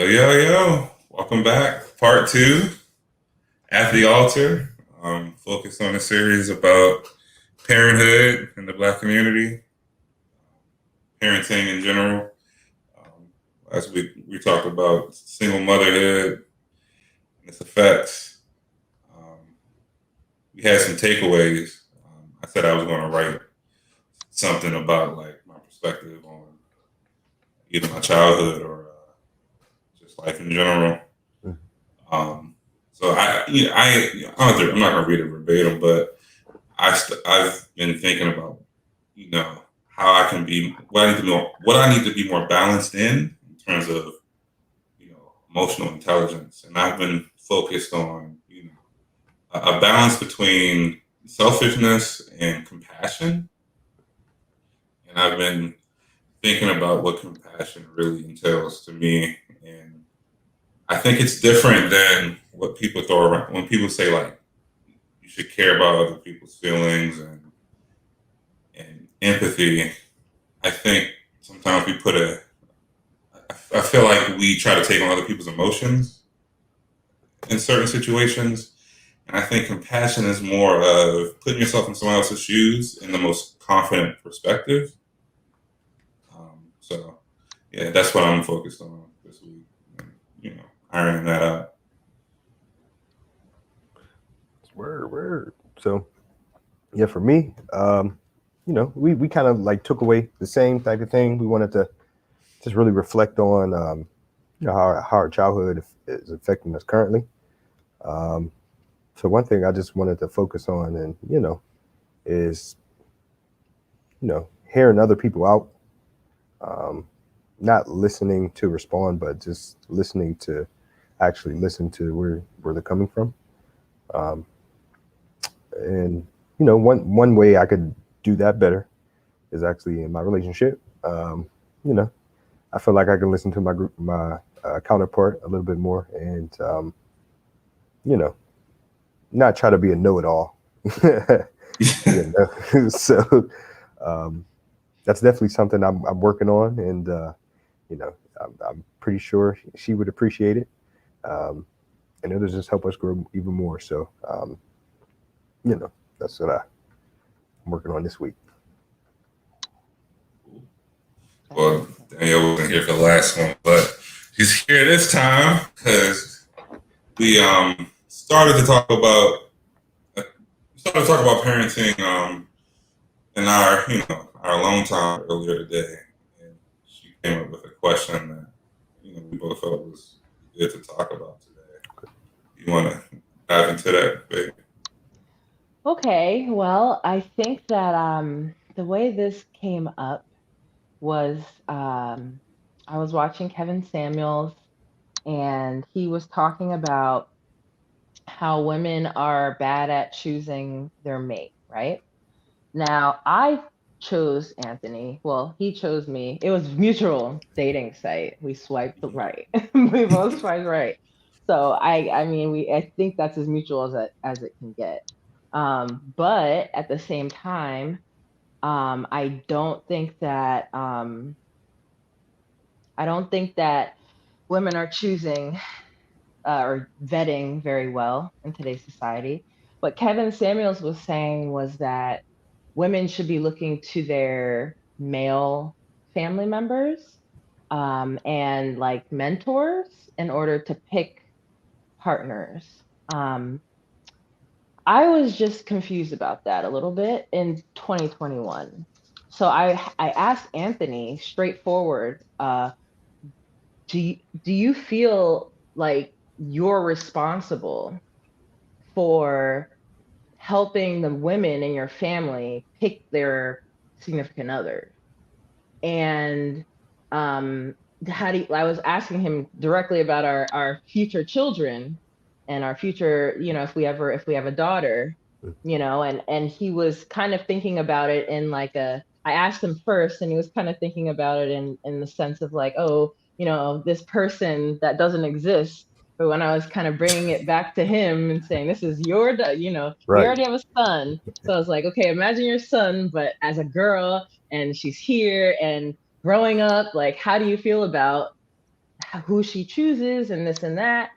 Yo, yo, yo. Welcome back. Part two, At the Altar. Focused on a series about parenthood in the Black community, parenting in general. Um, Last week, we talked about single motherhood and its effects. Um, we had some takeaways. I said I was going to write something about like my perspective on either my childhood or just life in general. Um, so I'm not gonna read it verbatim, but I've been thinking about how I can be what I need to be more balanced in terms of emotional intelligence, and I've been focused on a balance between selfishness and compassion, and I've been thinking about what compassion really entails to me, and I think it's different than what people throw around when people say like you should care about other people's feelings and empathy. I think sometimes I feel like we try to take on other people's emotions in certain situations. And I think compassion is more of putting yourself in someone else's shoes in the most confident perspective. So, yeah, that's what I'm focused on this week. You know, ironing that out. Word. So yeah, for me, we kind of like took away the same type of thing. We wanted to just really reflect on how our childhood is affecting us currently. Um, so one thing I just wanted to focus on, and is hearing other people out, um, not listening to respond, but just listening to actually listen to where they're coming from. Um, and one way I could do that better is actually in my relationship. You know, I feel like I can listen to my counterpart a little bit more, and you know, not try to be a know-it-all. So um, that's definitely something I'm working on, and I'm pretty sure she would appreciate it, um, and it'll just help us grow even more. So you know, that's what I'm working on this week. That's Well, awesome. Danielle wasn't here for the last one, but she's here this time because we started to talk about parenting in our alone time earlier today, and she came up with a question that we both felt was good to talk about today. You want to dive into that, babe? Okay, well, I think that the way this came up was I was watching Kevin Samuels, and he was talking about how women are bad at choosing their mate, right? Now, I chose Anthony. Well, he chose me. It was mutual dating site. We swiped right. We both swiped right. So I mean, I think that's as mutual as it can get. But at the same time, I don't think that women are choosing or vetting very well in today's society. What Kevin Samuels was saying was that women should be looking to their male family members and like mentors in order to pick partners. Um, I was just confused about that a little bit in 2021. So I asked Anthony straightforward, do you feel like you're responsible for helping the women in your family pick their significant other? And um, I was asking him directly about our future children and our future, if we have a daughter, and he was kind of thinking about it in like I asked him first, and he was kind of thinking about it in the sense of like, oh, this person that doesn't exist. But when I was kind of bringing it back to him and saying, this is we Right. already have a son. So I was like, okay, imagine your son, but as a girl, and she's here and growing up. Like, how do you feel about who she chooses and this and that.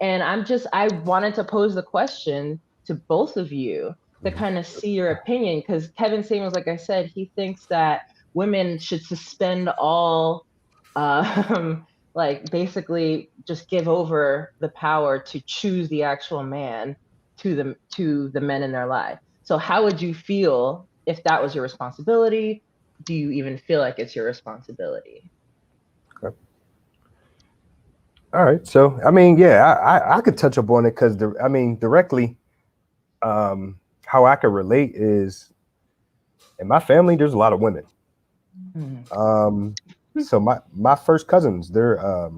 And I wanted to pose the question to both of you to kind of see your opinion, because Kevin Samuels, like I said, he thinks that women should suspend all, like basically just give over the power to choose the actual man to the men in their life. So how would you feel if that was your responsibility? Do you even feel like it's your responsibility? Okay. All right. So, I mean, yeah, I could touch up on it because, I mean, directly, how I could relate is in my family, there's a lot of women. So my first cousins, they're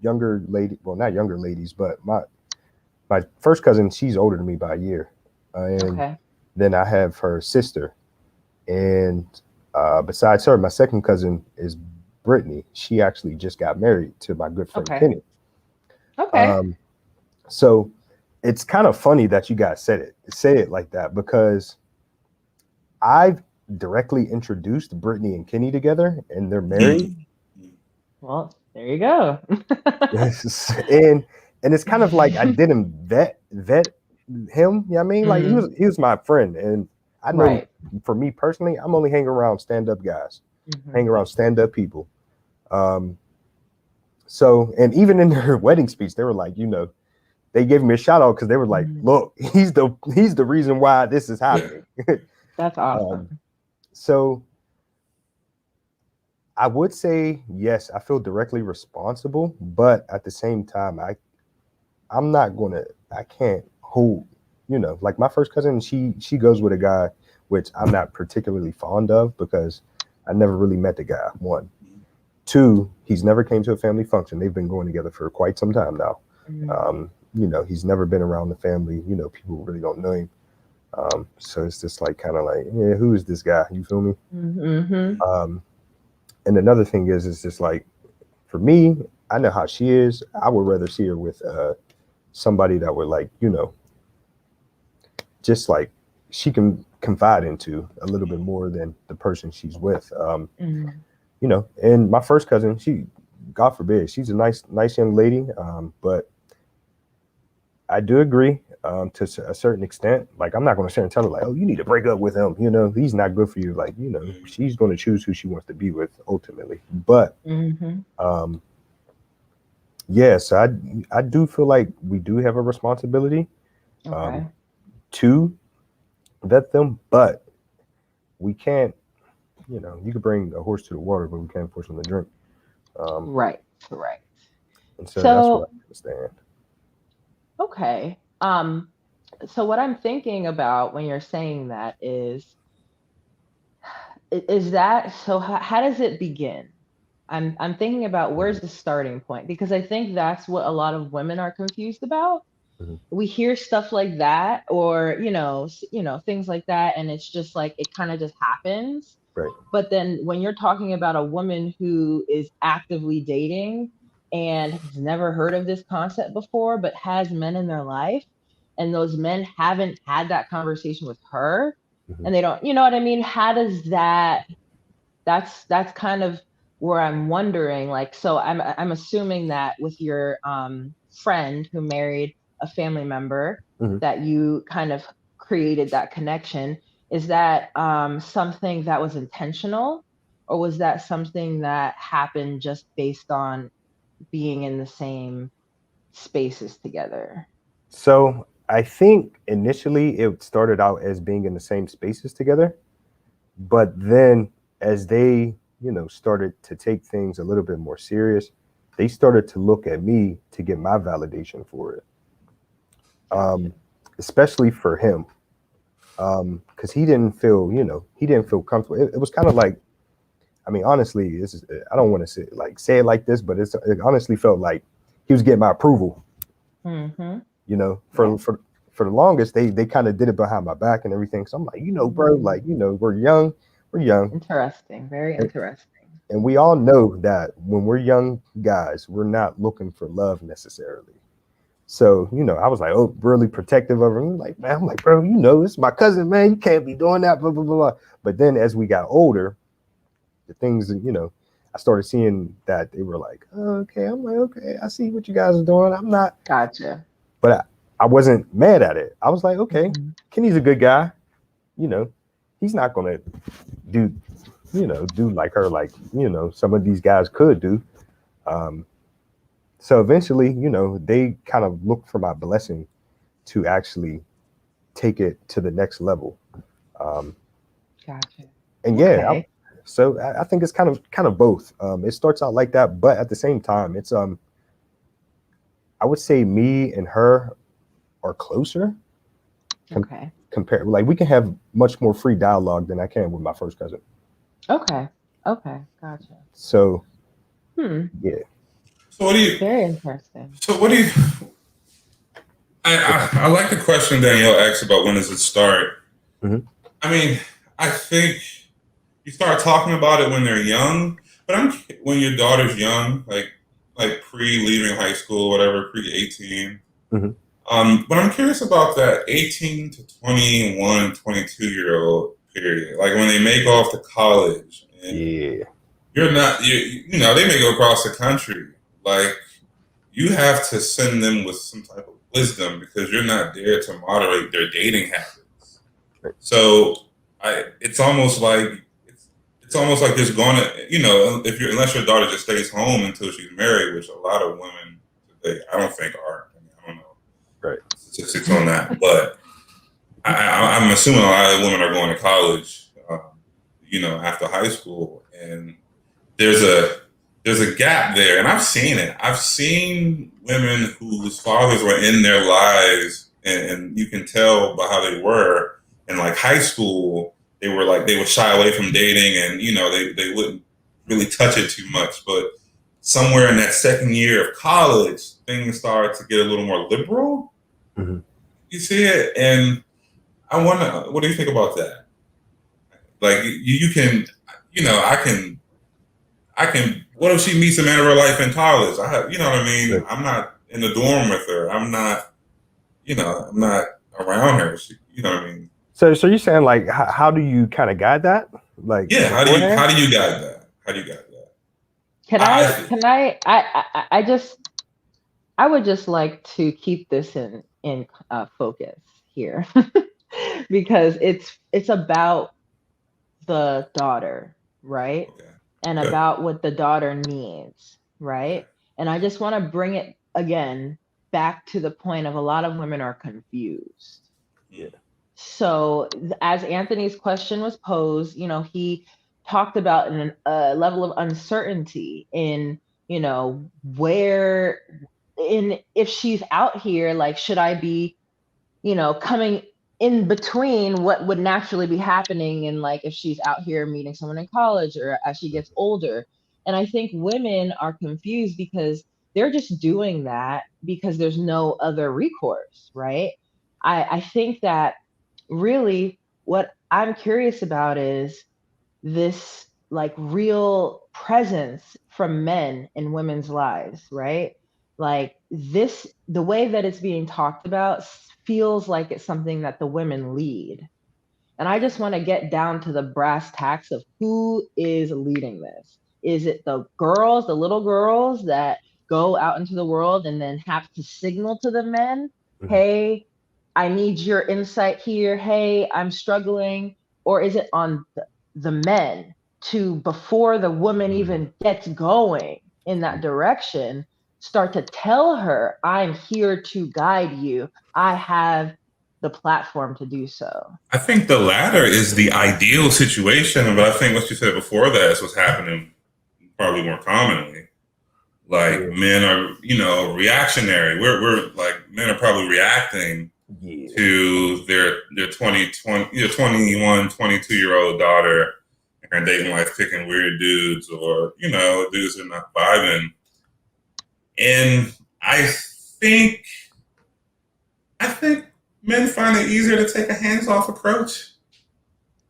younger lady, well, not younger ladies, but my first cousin, she's older than me by a year. And then I have her sister. And besides her, my second cousin is Brittany. She actually just got married to my good friend Kenny. So it's kind of funny that you guys say it like that, because I've directly introduced Brittany and Kenny together, and they're married. Well, there you go. Yes. And it's kind of like I didn't vet him. You know what I mean? Like he was my friend, and I know for me personally, I'm only hanging around stand-up guys, hanging around stand-up people. So, and even in their wedding speech, they were like, you know, they gave me a shout out because they were like, look, he's the reason why this is happening. That's awesome. So I would say, yes, I feel directly responsible, but at the same time, I can't hold, you know, like my first cousin, she goes with a guy, which I'm not particularly fond of because I never really met the guy, one. Two, he's never came to a family function. They've been going together for quite some time now. You know, he's never been around the family. You know, people really don't know him. So it's just like kind of like, yeah, who is this guy? You feel me? And another thing is, it's just like, for me, I know how she is. I would rather see her with somebody that would, like, you know, just like she can confide into a little bit more than the person she's with. You know, and my first cousin, she, God forbid, she's a nice young lady. But I do agree to a certain extent. Like, I'm not going to sit and tell her like, oh, you need to break up with him. You know, he's not good for you. Like, you know, she's going to choose who she wants to be with ultimately. But yes, I do feel like we do have a responsibility to vet them, but we can't, you know, you could bring a horse to the water, but we can't force him to drink. Right. And so that's what I understand. Okay. So what I'm thinking about when you're saying that is that, so how does it begin? I'm thinking about where's the starting point, because I think that's what a lot of women are confused about. We hear stuff like that, or you know, things like that, and it's just like it kind of just happens. Right. But then when you're talking about a woman who is actively dating and has never heard of this concept before, but has men in their life, and those men haven't had that conversation with her, and they don't, you know what I mean? How does that's kind of where I'm wondering, like, so I'm assuming that with your friend who married a family member, that you kind of created that connection. Is that something that was intentional, or was that something that happened just based on being in the same spaces together? So I think initially it started out as being in the same spaces together, but then as they, you know, started to take things a little bit more serious, they started to look at me to get my validation for it. Especially for him, because he didn't feel comfortable. It was kind of like, I mean, honestly, I don't want to say it like this, but it honestly felt like he was getting my approval. You know, for the longest, they kind of did it behind my back and everything. So I'm like, you know, bro, like, you know, we're young. Interesting, very interesting. And we all know that when we're young guys, we're not looking for love necessarily. So, you know, I was like, oh, really protective of him. Like, man, I'm like, bro, you know, it's my cousin, man. You can't be doing that, blah, blah, blah, blah. But then as we got older, the things that, you know, I started seeing that they were like, oh, okay. I'm like, okay, I see what you guys are doing. I'm not, Gotcha. but I wasn't mad at it. I was like, okay, Mhm. Kenny's a good guy. You know, he's not gonna do, do like her, like, some of these guys could do. Um, so eventually, they kind of looked for my blessing to actually take it to the next level. Um, Gotcha. and yeah, Okay. so I think it's kind of both. It starts out like that, but at the same time, it's I would say me and her are closer Okay. compared. Like we can have much more free dialogue than I can with my first cousin. Okay. Okay. Gotcha. So yeah. So what do you? Very interesting. So what do you? I like the question Danielle asked about when does it start. Mhm. I mean, I think you start talking about it when they're young, but when your daughter's young, like pre leaving high school, whatever, pre 18. Mhm. But I'm curious about that 18 to 21, 22-year old period. Like when they make off to college and Yeah. you're not, they may go across the country. Like you have to send them with some type of wisdom because you're not there to moderate their dating habits. Right. So it's almost like it's almost like there's going to, unless your daughter just stays home until she's married, which a lot of women today, I don't think are. I don't know Right. statistics on that, but I'm assuming a lot of women are going to college, after high school, and there's a gap there, and I've seen it. I've seen women whose fathers were in their lives, and you can tell by how they were in like high school. They would shy away from dating, and they wouldn't really touch it too much. But somewhere in that second year of college, things started to get a little more liberal. Mhm. You see it, and I wonder, what do you think about that? Like you can, I can. What if she meets the man of her life in college? You know what I mean? Right. I'm not in the dorm with her. I'm not, I'm not around her. You know what I mean? So you're saying like, how do you kind of guide that? Like Yeah. beforehand? How do you guide that? How do you guide that? Can I, I? I Can I would just like to keep this in focus here because it's about the daughter, right? okay. And Good. about what the daughter needs, Okay. right? And I just want to bring it again back to the point of a lot of women are confused. Yeah. So, as Anthony's question was posed, he talked about a level of uncertainty in, where, in if she's out here, like, should I be, coming in between what would naturally be happening, and like if she's out here meeting someone in college or as she gets older. And I think women are confused because they're just doing that because there's no other recourse, right? I think that really what I'm curious about is this like real presence from men in women's lives, right? Like this, the way that it's being talked about feels like it's something that the women lead. And I just want to get down to the brass tacks of who is leading this. Is it the girls, the little girls that go out into the world and then have to signal to the men, Mhm. hey, I need your insight here. Hey, I'm struggling. Or is it on the men to, before the woman even gets going in that direction, start to tell her, I'm here to guide you. I have the platform to do so. I think the latter is the ideal situation, but I think what you said before that is what's happening probably more commonly. Like Yeah. men are, reactionary. We're like men are probably reacting Yeah. to their 21, 22-year old daughter and her dating life picking weird dudes or, dudes who are not vibing. And think I think men find it easier to take a hands off approach. Is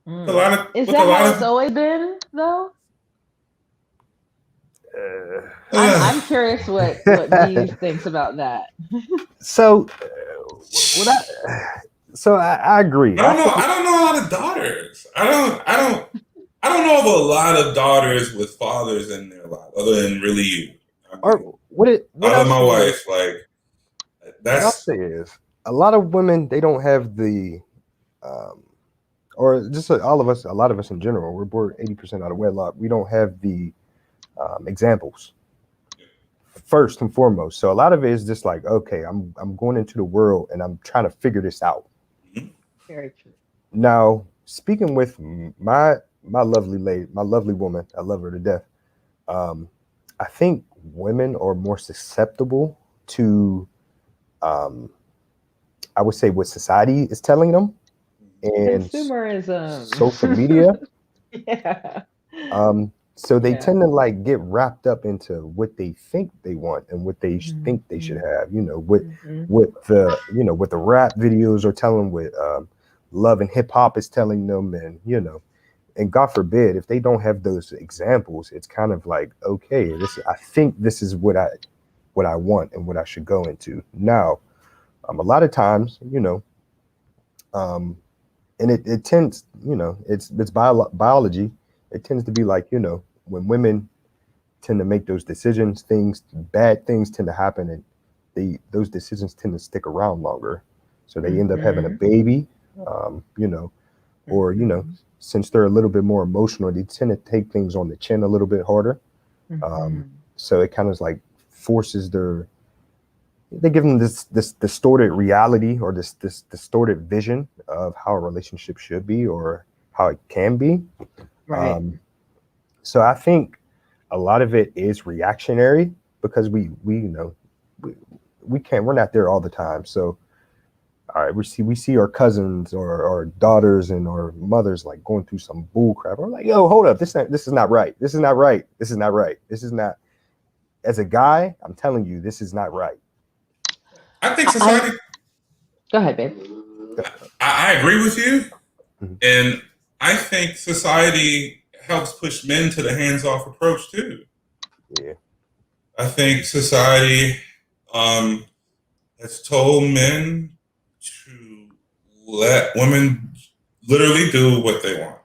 With a that lot how it's of always been, though? Uh, I'm curious what Bees thinks about that. so what I agree. I I don't know. think I don't know a lot of daughters. I don't. I don't know of a lot of daughters with fathers in their life, other than really you. I mean, Or what other I'll than my say is wife, like what I'll that's say is a lot of women they don't have the um, or just all of us, a lot of us in general, we're born 80% out of wedlock. We don't have the examples first and foremost. So a lot of it is just like, okay, I'm going into the world and I'm trying to figure this out. mhm. Very true. Now, speaking with my lovely lady, my lovely woman, I love her to death. Um, I think women are more susceptible to, um, I would say, what society is telling them and social Consumerism. media. Yeah. So they Yeah. tend to like get wrapped up into what they think they want and what they think they should Mhm. have. Mhm. What the rap videos are telling, what love and hip hop is telling them, and and God forbid if they don't have those examples, it's kind of like, okay, this I think this is what I want and what I should go into now. A lot of times, um, and it tends, it's biology. It tends to be like, when women tend to make those decisions, bad things tend to happen, and those decisions tend to stick around longer. So they end up having a Mhm. baby, um, you know, or Mhm. since they're a little bit more emotional, they tend to take things on the chin a little bit harder. Mhm. So it kind of like forces they give them this distorted reality or this distorted vision of how a relationship should be or how it can be. Right. Um, so I think a lot of it is reactionary because we, we can't we're not there all the time. So all right, we see our cousins or our daughters and our mothers like going through some bull crap. We're like, yo, hold up, this is not right. This is not right. This is not right. This is not. As a guy, I'm telling you, this is not right. I think I society. go ahead, babe. I agree with you, Mhm. and I think society helps push men to the hands-off approach too. Yeah, I think society um, has told men to let women literally do what they want.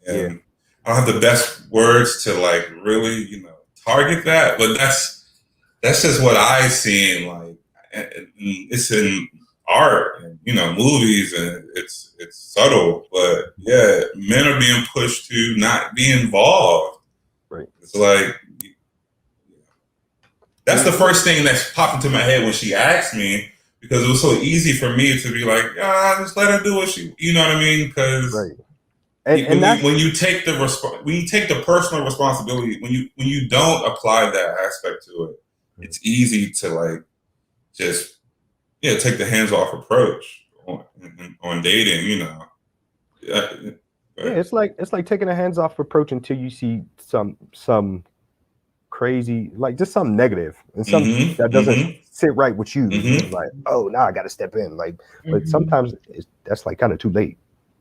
yeah, And I don't have the best words to like really, target that, but that's just what I seen. Like, it's in art and movies, and it's subtle, but yeah, men are being pushed to not be involved. right. It's like that's the Yeah, first thing that's popped into my head when she asked me because it was so easy for me to be like, yeah, just let her do what she, you know what I mean? Because right. And when that's you take the when you take the personal responsibility, when you don't apply that aspect to it, it's easy to like just take the hands off approach on dating. Yeah, yeah, but, it's like taking a hands off approach until you see some crazy, like just something negative and something that doesn't mm-hmm. sit right with you, and then it's Mm-hmm. like, oh, now I got to step in. Like, but Mhm. sometimes that's like kind of too late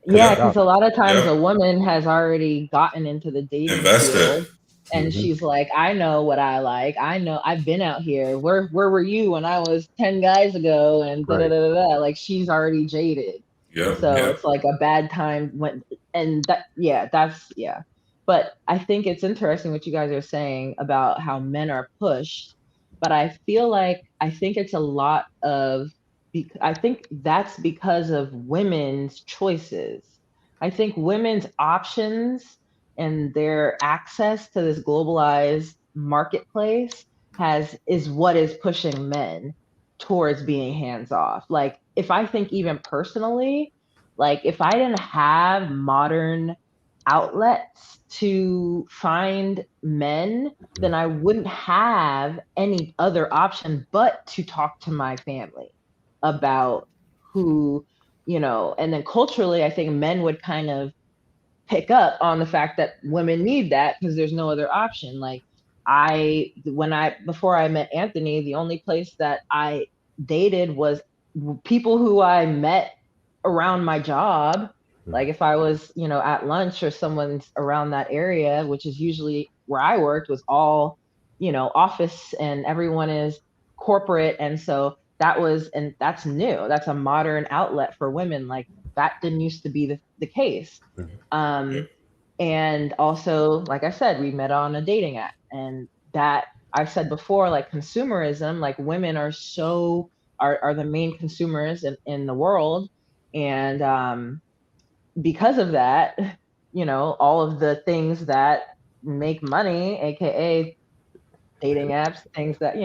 because Yeah, Yep. because a lot of times Yep. a woman has already gotten into the dating Invested. field and hmm she's like, I know what I like. I know I've been out here. Where were you when I was 10 guys ago? And da da right. da da da. Like she's already jaded. Yep. hmm So Yep. it's like a bad time when and that yeah, that's yeah. But I think it's interesting what you guys are saying about how men are pushed. But I feel like I think it's a lot of I think that's because of women's choices. I think women's options and their access to this globalized marketplace has is what is pushing men towards being hands off. Like if I think even personally, like if I didn't have modern outlets to find men, then I wouldn't have any other option but to talk to my family about who, and then culturally, I think men would kind of pick up on the fact that women need that because there's no other option. Like before I met Anthony, the only place that I dated was people who I met around my job. Like if I was, at lunch or someone's around that area, which is usually where I worked, was all, office and everyone is corporate. And so and that's new. That's a modern outlet for women. Like that didn't used to be the case. Yep. Um, And also, like I said, we met on a dating app. And that I said before, like consumerism, like women are are the main consumers in the world. And because of that, all of the things that make money, aka dating apps, things that,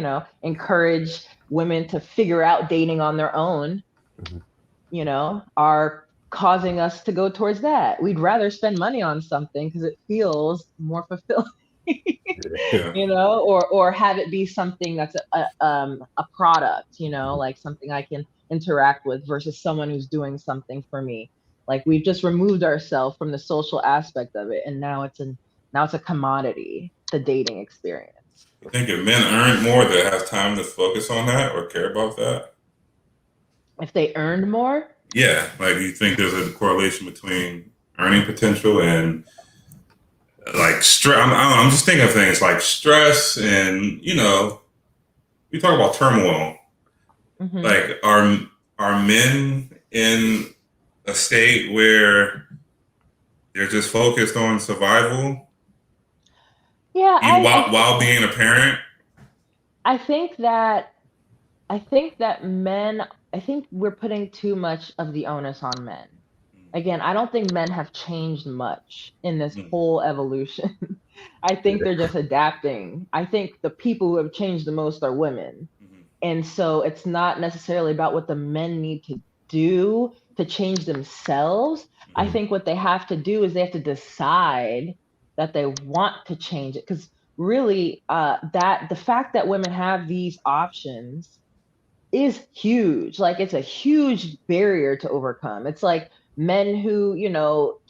encourage women to figure out dating on their own, Mhm. are causing us to go towards that. We'd rather spend money on something because it feels more fulfilling, Yeah. or have it be something that's a product, like something I can interact with versus someone who's doing something for me. Like we've just removed ourselves from the social aspect of it, and now it's a commodity, the dating experience. You think if men earned more, they have time to focus on that or care about that? If they earned more, Yeah, like you think there's a correlation between earning potential and like stress. I don't know, I'm just thinking of things like stress, and we talk about turmoil. hmm Like, are men in a state where they're just focused on survival, yeah, even while being a parent? I think that I think that men, I think we're putting too much of the onus on men. Again, I don't think men have changed much in this Mm-hmm. whole evolution. I think Yeah. they're just adapting. I think the people who have changed the most are women. And so it's not necessarily about what the men need to do to change themselves. I Mhm. think what they have to do is they have to decide that they want to change it. Because really, that the fact that women have these options is huge. Like it's a huge barrier to overcome. It's like men who,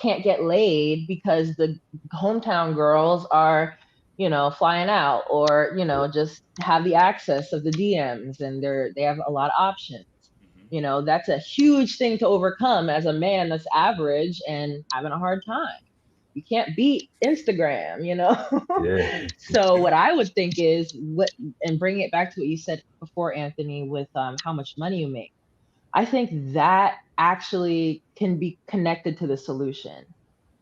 can't get laid because the hometown girls are, flying out, or, just have the access of the DMs, and they have a lot of options. That's a huge thing to overcome as a man that's average and having a hard time. You can't beat Instagram. Yeah. So what I would think is and bring it back to what you said before, Anthony, with how much money you make. I think that actually can be connected to the solution.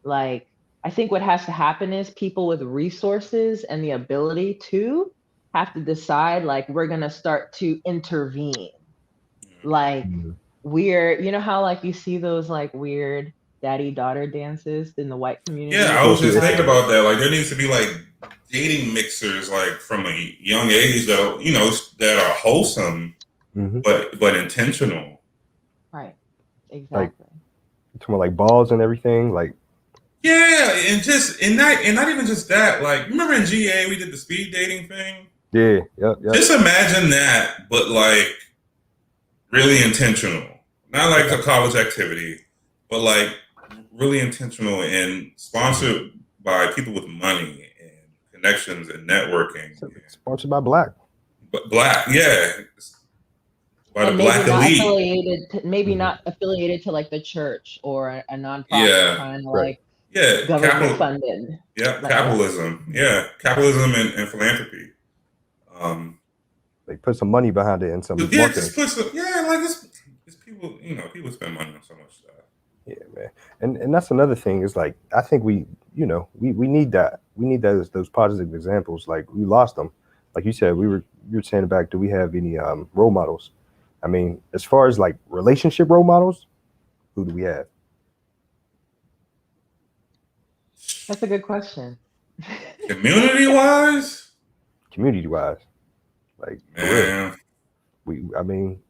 Like, I think what has to happen is people with resources and the ability to have to decide, like, we're going to start to intervene. Like, Mhm. how, like, you see those, like, weird daddy daughter dances in the white Yeah, community I was just sometimes? thinking about that. Like, there needs to be like dating mixers, like from a young age that that are wholesome Mhm. but intentional. Right. Like Exactly. talking about like balls and everything. Like Yeah, and not even just that. Like, remember in GA we did the speed dating thing? yeah, yep, yep. Just imagine that, but like really intentional. Not like a college activity, but like really intentional and Mhm. sponsored by people with money and connections and networking. So, sponsored by Black. But black, yeah, by the And maybe black not elite. Mhm. affiliated to like the church or a nonprofit Yeah, kind of Right. like yeah, government funded. yeah, Like, yeah. capitalism. Yeah, capitalism and philanthropy. Um, Like put some money behind it and some yeah, marketing. just put some. Yeah, like it's people. People spend money on so much stuff. Yeah, man. And that's another thing is like I think we need that. We need those positive examples. Like we lost them. Like you were saying back, do we have any role models? I mean, as far as like relationship role models, who do we have? That's a good question. Community wise, Community wise. Like for real. man. I mean,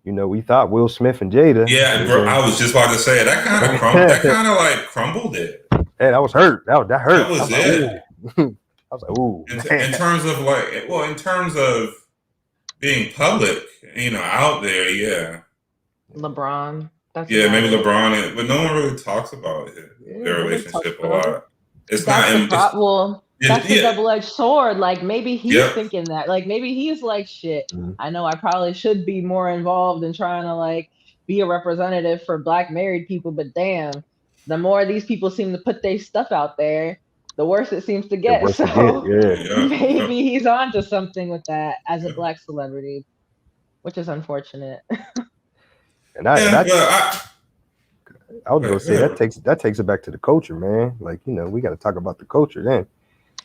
we thought Will Smith and Jada, Yeah, and bro. then I was just about to say that kind of that hey, kind of like crumbled it. I was hurt. That That hurt. I was was like, it. ooh. I was like, ooh, In man. terms of like, well, in terms of being public, out there, yeah. LeBron, that's Yeah, maybe about it. LeBron, but no one really talks about Yeah, their nobody talks relationship a about it. lot. It's not. That's the It's problem. Well, that's the yeah. double-edged sword. Like maybe he's Yep. thinking that. Like maybe he's like, shit. Mhm. I know I probably should be more involved in trying to like be a representative for Black married people, but damn, the more these people seem to put their stuff out there, the worse it seems to The get. worse it get, So yeah. Yeah. Yep. maybe he's onto something with that as a Yep. Black celebrity, which is unfortunate. And I and Yeah. I But I was gonna say that takes it back to the culture, man. Like, we got to talk about the culture then.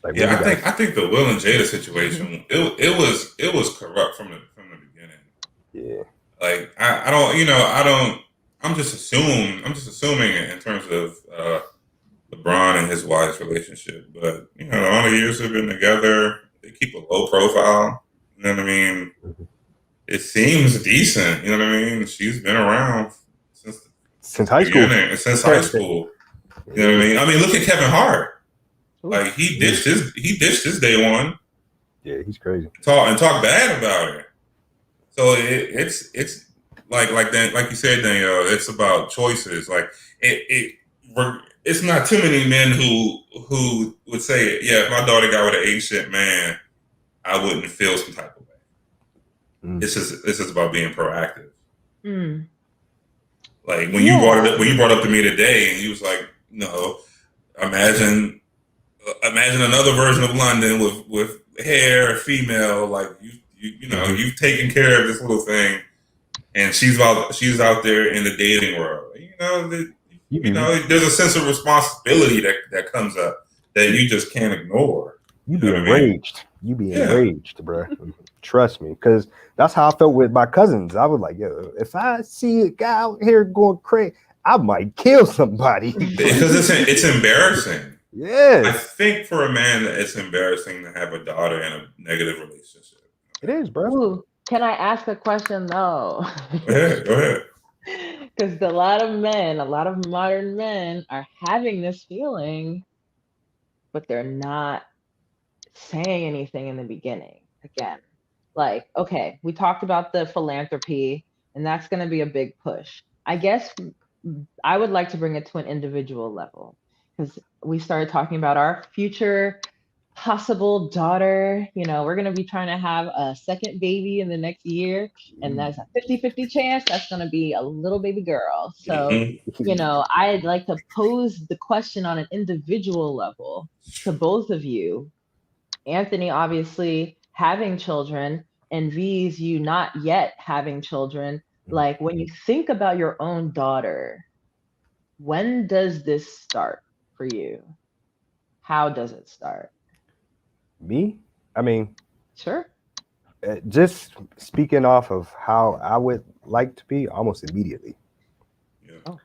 Like, Yeah, I think the Will and Jada situation, it was corrupt from the beginning. Yeah. Like I don't. I'm just assuming in terms of LeBron and his wife's relationship. But all the years they've been together, they keep a low profile. You know what I mean? Mhm. It seems decent. You know what I mean? She's been around since high school. beginning, since high school. You know what I mean? I mean, look at Kevin Hart. Ooh. Like he ditched his day one. Yeah, he's crazy. Talk bad about her. So it's like that, like you said, Danielle. It's about choices. Like it's not too many men who would say, yeah, if my daughter got with an ancient man, I wouldn't feel some type of way. Mm. This is about being proactive. Mm. Like when you brought up to me today, and you was like, no, imagine another version of London with hair, female, like you've taken care of this little thing, and she's out there in the dating world. There's a sense of responsibility that comes up that you just can't ignore. You be enraged. You be enraged, bro. Trust me, because that's how I felt with my cousins. I was like, yo, if I see a guy out here going crazy, I might kill somebody. Because it's embarrassing. Yeah. I think for a man, it's embarrassing to have a daughter in a negative relationship. It is, bro. Ooh, can I ask a question though? Go ahead. Because a lot of modern men are having this feeling, but they're not saying anything in the beginning. Again, like, okay, we talked about the philanthropy, and that's going to be a big push. I guess I would like to bring it to an individual level, because we started talking about our future possible daughter. We're going to be trying to have a second baby in the next year, and that's a 50-50 chance that's going to be a little baby girl. So, I'd like to pose the question on an individual level to both of you. Anthony, obviously having children, and V's, you not yet having children. Like, when you think about your own daughter, when does this start for you? How does it start? Me? I mean, sure. Just speaking off of how I would like to be, almost immediately. Yeah.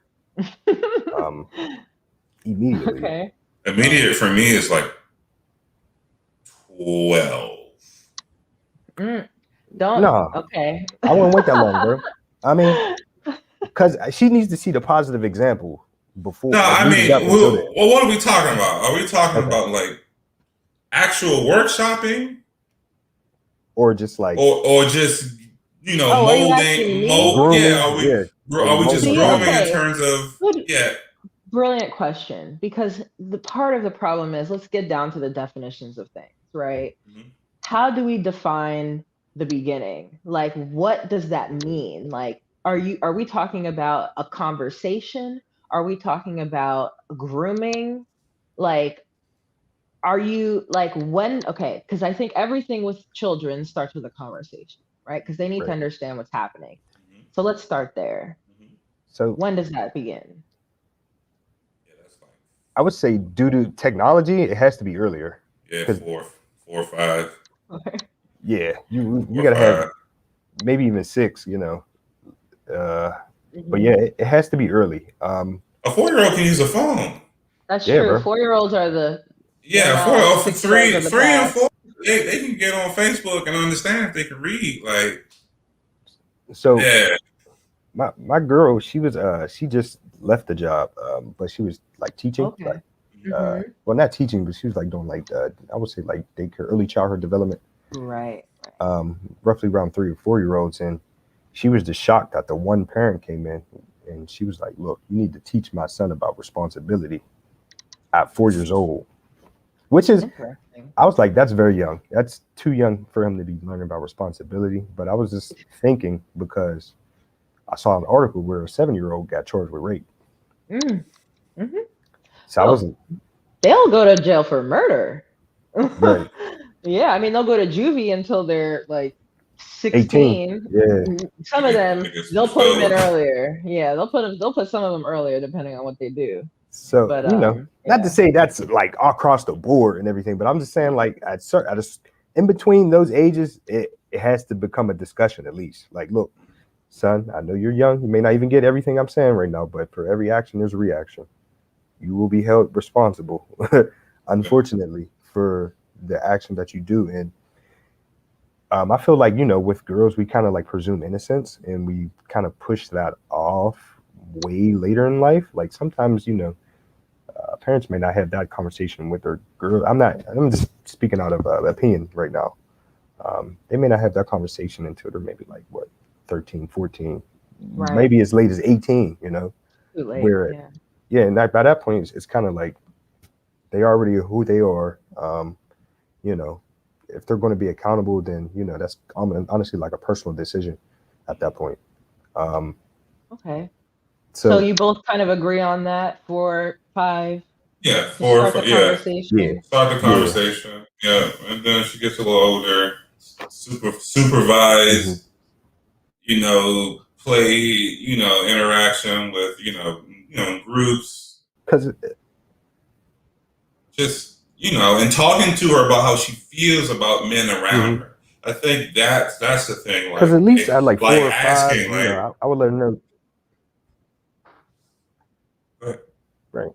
Oh. Immediately. Okay. Immediate for me is like 12. No. Okay. I wouldn't wait that long, bro. I mean, because she needs to see the positive example before. No, I mean, well, what are we talking about? Are we talking about like actual workshopping, or just like, or just molding? Grooming, are we just grooming in terms of Brilliant question, because the part of the problem is, let's get down to the definitions of things, right? Mm-hmm. How do we define the beginning? Like, what does that mean? Like, are we talking about a conversation? Are we talking about grooming? Like, are you like when? Okay, because I think everything with children starts with a conversation, right? Because they need to understand what's happening. Mm-hmm. So let's start there. Mm-hmm. So when does that begin? I would say due to technology, it has to be earlier. Yeah, 4 or 5. Okay. Yeah, you gotta have maybe even 6. But yeah, it has to be early. A 4-year-old can use a phone. That's true. 4-year-olds are the 3 and 4. They can get on Facebook and understand if they can read. Like, so my girl, she just left the job, but she was like teaching. Okay. Like, well, not teaching, but she was like doing like I would say like daycare, early childhood development. Right. Roughly around 3 or 4-year-olds, and she was just shocked that the one parent came in, and she was like, "Look, you need to teach my son about responsibility at 4 years old," which is, I was like, that's very young. That's too young for him to be learning about responsibility. But I was just thinking, because I saw an article where a 7-year-old got charged with rape. Mm-hmm. So I wasn't. They'll go to jail for murder. Right. Yeah, I mean, they'll go to juvie until they're like 16. Yeah. Some of I them think it's they'll put them in 12. earlier. Yeah, they'll put some of them earlier depending on what they do. So, But not to yeah. say that's like across the board and everything, but I'm just saying like in between those ages, it has to become a discussion at least. Like, look, son, I know you're young. You may not even get everything I'm saying right now, but for every action, there's a reaction. You will be held responsible, unfortunately, for the action that you do. And I feel like, with girls, we kind of like presume innocence and we kind of push that off way later in life. Like sometimes, parents may not have that conversation with their girl. I'm just speaking out of opinion right now. They may not have that conversation until they're maybe like what, 13, 14, Right. maybe as late as 18, Too late. where, yeah. And by that point, it's kind of like they already are who they are. You know, if they're going to be accountable, then, that's honestly like a personal decision at that point. Okay. So So you both kind of agree on that for 5 Yeah, to 4 or start the 5. Yeah, yeah, conversation. start the yeah. conversation. Yeah, and then she gets a little older. Hmm. Supervise. Play. Interaction with groups. Because And talking to her about how she feels about men around mhm. her. I think that's the thing. Because at least at like Like 4 or 5, asking, like, I would let her know. uh, Right.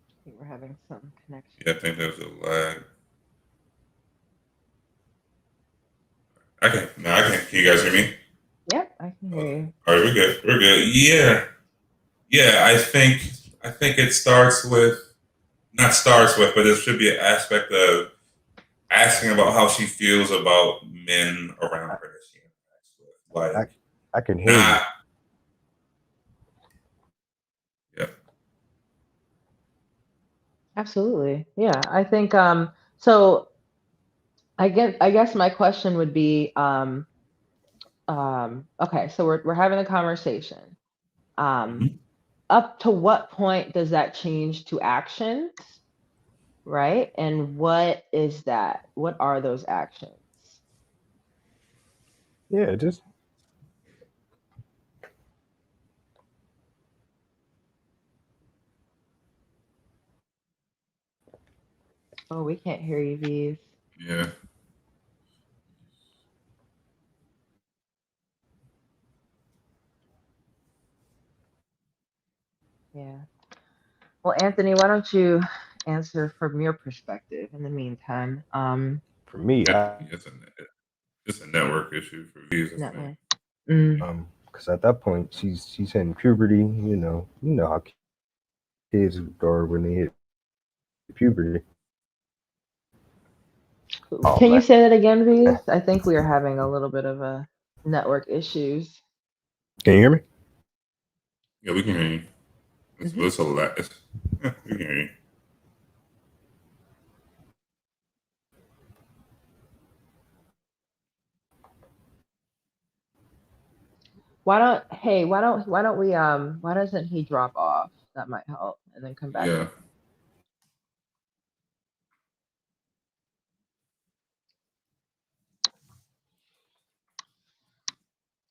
I think we're having some connection. yeah, I think there's a lag. Can you guys hear me? Yep, I can hear you. All right, we're good. We're good. Yeah, yeah. I think it starts with not starts with, but there should be an aspect of asking about how she feels about men around I, her that she interacts with. Like, I, I can hear you. not, yeah. Absolutely. Yeah. I think so I guess my question would be okay, so we're having a conversation. Um Mhm. up to what point does that change to actions, right? And what is that? What are those actions? Yeah, just Oh, we can't hear you, V's. Yeah. Yeah. Well, Anthony, why don't you answer from your perspective in the meantime? for me, I think it's a network issue for views, I think. Network. Mm. because at that point she's hitting puberty. You know how kids are when they hit puberty. Oh Can you man, say that again, V's? I think we are having a little bit of a network issues. can you hear me? Yeah, we can hear you. Hmm. It's a lot. We can hear you. Why doesn't he drop off? That might help and then come back in. Yeah.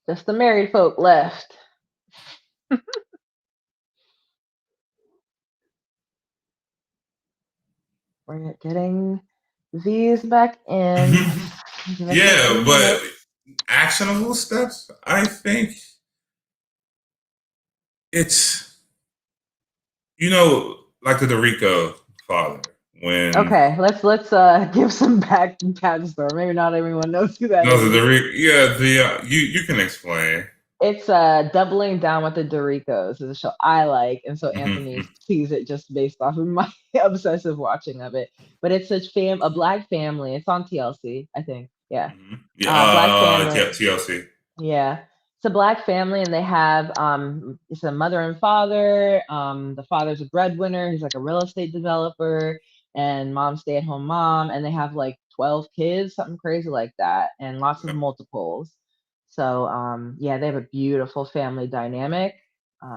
Just the married folk left. We're getting V's back in. Give us a few Yeah, but minutes. actionable steps, I think it's, like the Dorico father. When Okay, let's give some backstory. Maybe not everyone knows who that No, the is. Dorico, yeah, you can explain. It's doubling down with the Doricos is a show I like, and so Anthony Hmm. sees it just based off of my obsessive watching of it. But it's a black family. It's on TLC, I think. Yeah, Hmm. Yeah, black family. yeah, TLC. Yeah, it's a black family, and they have it's a mother and father. The father's a breadwinner. He's like a real estate developer, and mom's stay-at-home mom, and they have like 12 kids, something crazy like that, and lots of Yeah. multiples. So yeah, they have a beautiful family dynamic.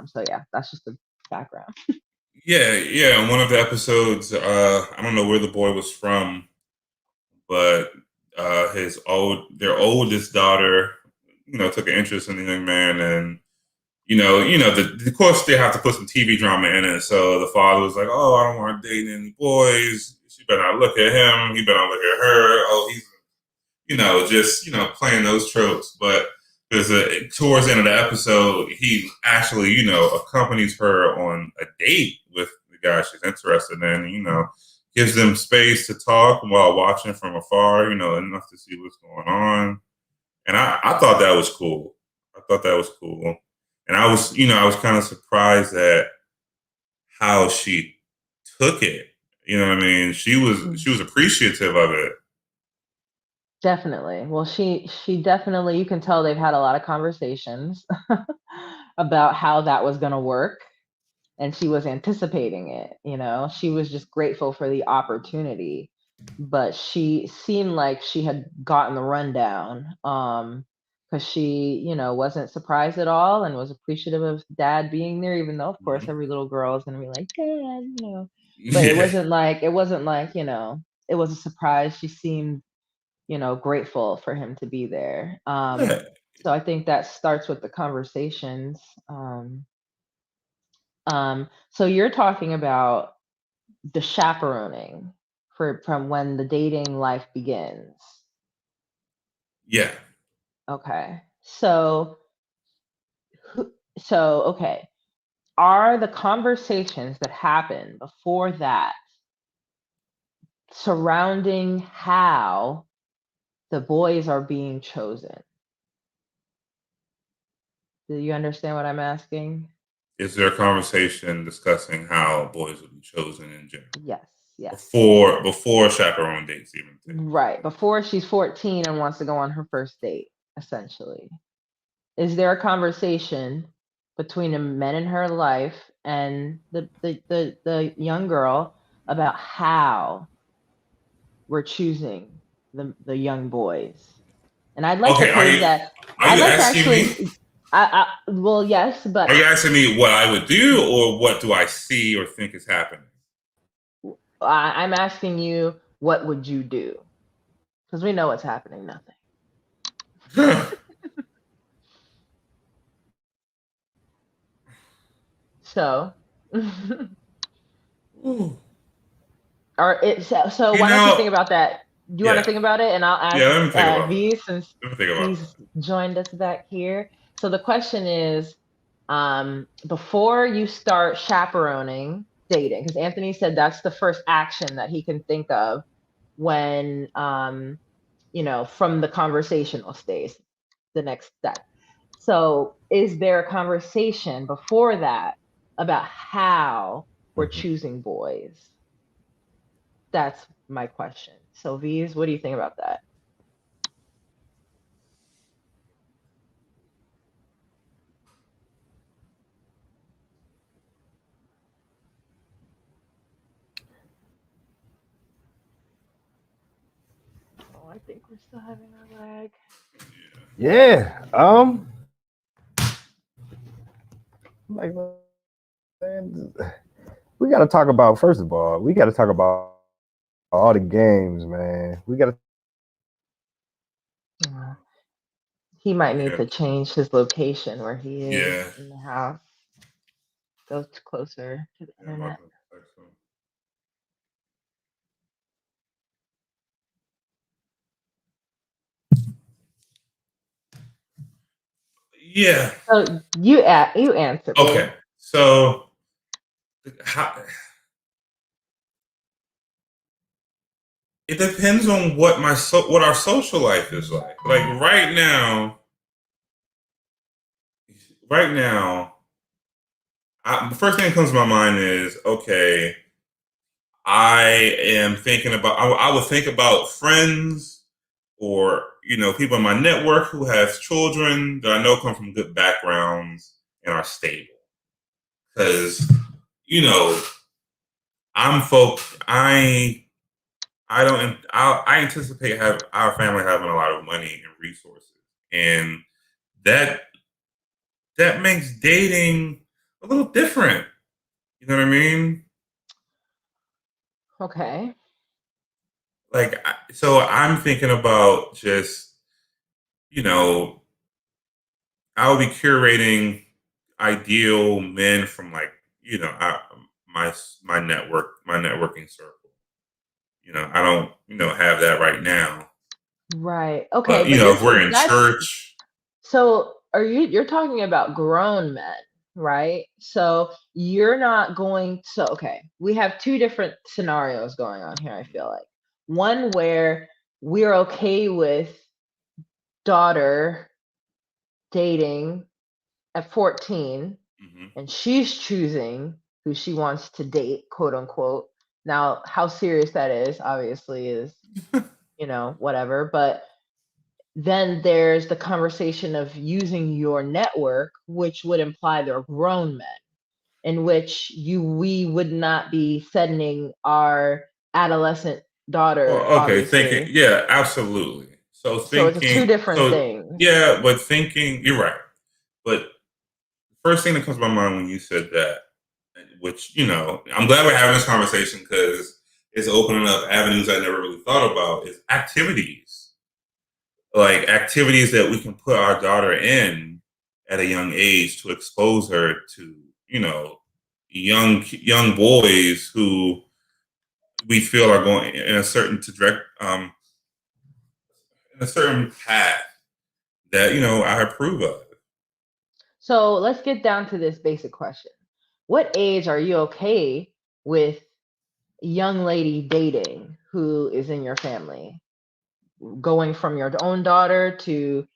So yeah, that's just the background. yeah. In one of the episodes, I don't know where the boy was from, but their oldest daughter, took an interest in the young man, and of course they have to put some TV drama in it. So the father was like, "Oh, I don't want to date any boys. She better not look at him. He better not look at her. Oh, he's just playing those tropes." But there's towards the end of the episode, he actually accompanies her on a date with the guy she's interested in. Gives them space to talk while watching from afar. Enough to see what's going on. And I thought that was cool. I thought that was cool. And I was kind of surprised at how she took it. You know what I mean? She was appreciative of it. Definitely. Well, she definitely, you can tell they've had a lot of conversations about how that was going to work, and she was anticipating it. She was just grateful for the opportunity, but she seemed like she had gotten the rundown, because she wasn't surprised at all and was appreciative of dad being there, even though of course Mhm. every little girl is going to be like, dad. But it Yeah. wasn't like it was a surprise. She seemed grateful for him to be there. Yeah. So I think that starts with the conversations. So you're talking about the chaperoning from when the dating life begins. Yeah. Okay. So are the conversations that happen before that surrounding how the boys are being chosen? Do you understand what I'm asking? Is there a conversation discussing how boys will be chosen in general Yes, yes. before chaperone dates even take Right. Before she's 14 and wants to go on her first date, essentially. Is there a conversation between the men in her life and the young girl about how we're choosing the young boys? And I'd like place? to Okay, pose that. are I'd you like to asking me? actually well, yes, Are but you asking me what I would do, or what do I see or think is happening? I'm asking you, what would you do? Because we know what's happening, nothing. So Ooh. so You why don't you think know, about that? Do you want to yeah, think about it, and I'll yeah. ask Let me think about that. V, since Let me think about that. he's joined us back here. So the question is, before you start chaperoning dating, because Anthony said that's the first action that he can think of when from the conversational stage, the next step. So is there a conversation before that about how we're Mhm. choosing boys? That's my question. So, V's, what do you think about that? Oh, I think we're still having our lag. Yeah. Like, man, we got to talk about, first of all, we got to talk about all the games, man. We got to. He might need Yeah, to change his location where he is yeah. in the house. Go closer to the Yeah, I'm about internet. to text him. Yeah. So you answer, Okay. babe. So, how, it depends on what our social life is like. Like right now, the first thing that comes to my mind is, okay, I am thinking about. I would think about friends or people in my network who have children that I know come from good backgrounds and are stable. Because you know, I'm folk. I don't. I anticipate have our family having a lot of money and resources, and that that makes dating a little different. You know what I mean? Okay. Like, so I'm thinking about just, you know, I would be curating ideal men from like, my my networking circle. I don't, have that right now. Right. Okay, But but if we're in church, so you're talking about grown men, right? So you're not going so okay, we have two different scenarios going on here, I feel like. One where we're okay with daughter dating at 14 mhm. and she's choosing who she wants to date, quote unquote. Now, how serious that is obviously is, whatever, but then there's the conversation of using your network, which would imply they're grown men, in which we would not be sending our adolescent daughter, Well, okay, thinking, obviously. yeah, absolutely. So it's two different things. Yeah, but thinking, you're right. But first thing that comes to my mind when you said that, which, I'm glad we're having this conversation because it's opening up avenues I never really thought about, is activities. Like activities that we can put our daughter in at a young age to expose her to, young boys who we feel are going in a certain in a certain path that I approve of. So let's get down to this basic question. What age are you okay with a young lady dating who is in your family? Going from your own daughter to,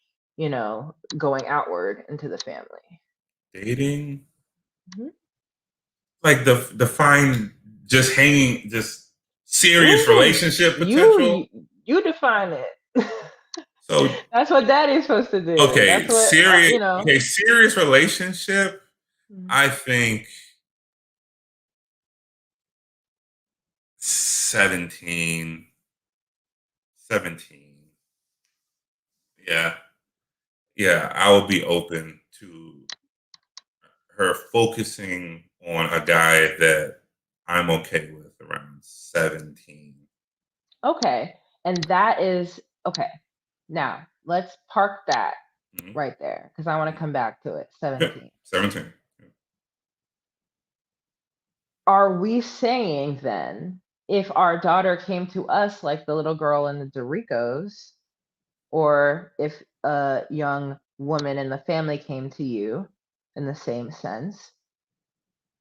going outward into the family. Dating, Mhm. like the fine, just hanging, just serious Ooh, relationship you potential. you define it. So That's what daddy's supposed to do. okay, That's what serious relationship. Mhm. I think 17, 17. Yeah, yeah, I will be open to her focusing on a guy that I'm okay with around 17. Okay, and that is okay. Now let's park that Mhm, right there because I want to mhm. come back to it. Yeah, 17. 17. Are we saying then, if our daughter came to us like the little girl in the Doricos, or if a young woman in the family came to you in the same sense,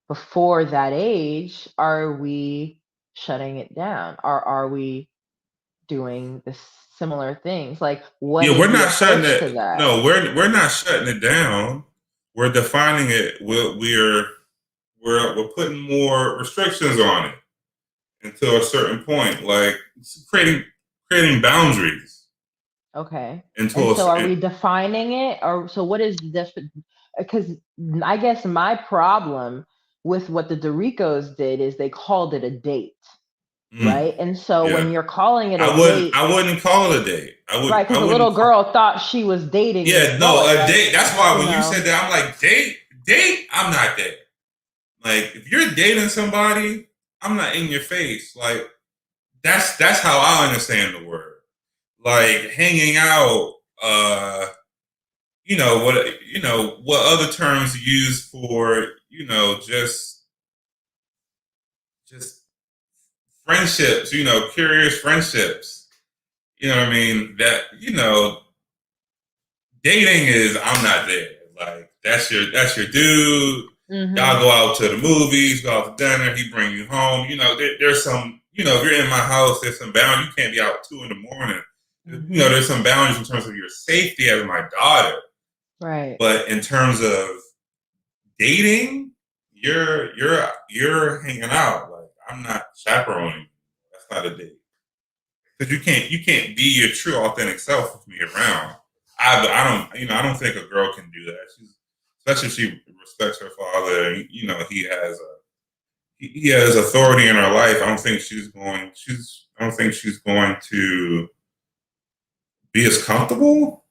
before that age, are we shutting it down? Or are we doing the similar things? Like, what Yeah, is we're the not shutting approach to it. that? No, we're not shutting it down. We're defining it. We're putting more restrictions on it until a certain point, like creating boundaries Okay. And until so are we defining it? Or so what is the because I guess my problem with what the Doricos did is they called it a date, mm, right? And so when yeah. you're calling it a I wouldn't. date, I wouldn't call it a date. right? Because I the wouldn't. little girl thought she was dating this Yeah, no, boy, a like, date. That's why when you said that, I'm like, date. I'm not dating. Like, if you're dating somebody, I'm not in your face. Like, that's how I understand the word. Like hanging out. What other terms used for just friendships. Curious friendships. You know what I mean? That dating is I'm not there. Like that's your dude. Y'all mm-hmm, go out to the movies, go out to dinner. He bring you home. There's some. If you're in my house, there's some boundaries. You can't be out 2 in the morning. mm-hmm, There's some boundaries in terms of your safety as my daughter. right. But in terms of dating, you're hanging out. Like I'm not chaperoning. That's not a date because you can't be your true authentic self with me around. I don't think a girl can do that. Especially if she respects her father. He has authority in her life. I don't think she's going to be as comfortable